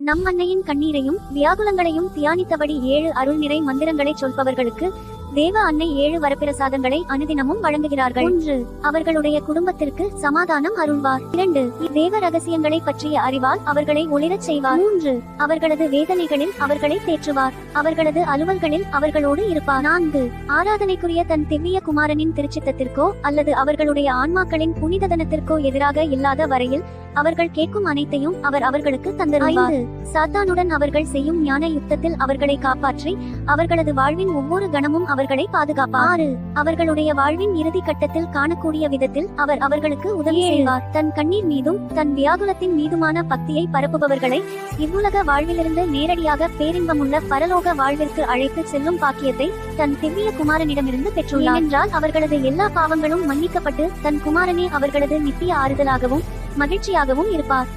நம் அன்னையின் கண்ணீரையும் வியாகுலங்களையும் தியானித்தபடி 7 அருள் நிறை மந்திரங்களை சொல்பவர்களுக்கு தேவ அன்னை 7 வரப்பிரசாதங்களை அனுதினமும் வழங்குகிறார்கள். 1. அவர்களுடைய குடும்பத்திற்கு சமாதானம் அருள்வார். 2. தேவ ரகசியங்களை பற்றிய அறிவால் அவர்களை ஒளிரச் செய்வார். 3. அவர்களது வேதனைகளில் அவர்களை தேற்றுவார். அவர்களது அலுவல்களில் அவர்களோடு இருப்பார். 4. ஆராதனைக்குரிய தன் திவ்ய குமாரனின் திருச்சித்தத்திற்கோ அல்லது அவர்களுடைய ஆன்மாக்களின் புனிததனத்திற்கோ எதிராக இல்லாத வரையில் அவர்கள் கேட்கும் அனைத்தையும் அவர் அவர்களுக்கு தந்தருள்வார். 5. சாத்தானுடன் அவர்கள் செய்யும் ஞான யுத்தத்தில் அவர்களை காப்பாற்றி அவர்களது வாழ்வின் ஒவ்வொரு கணமும் அவர்களை பாதுகாப்பார். 6. அவர்களுடைய வாழ்வின் இறுதி கட்டத்தில் காணக்கூடிய விதத்தில் அவர் அவர்களுக்கு உதவி செய்வார். தன் கண்ணீர் மீதும் தன் வியாகுலத்தின் மீதுமான பக்தியை பரப்புபவர்களை இவ்வுலக வாழ்விலிருந்து நேரடியாக பேரின்பமுள்ள பரலோக வாழ்விற்கு அழைத்து செல்லும் பாக்கியத்தை தன் திவ்ய குமாரனிடமிருந்து பெற்றுள்ளார். என்றால் அவர்களது எல்லா பாவங்களும் மன்னிக்கப்பட்டு தன் குமாரனே அவர்களது நித்திய ஆறுதலாகவும் மகிழ்ச்சியாகவும் இருப்பார்.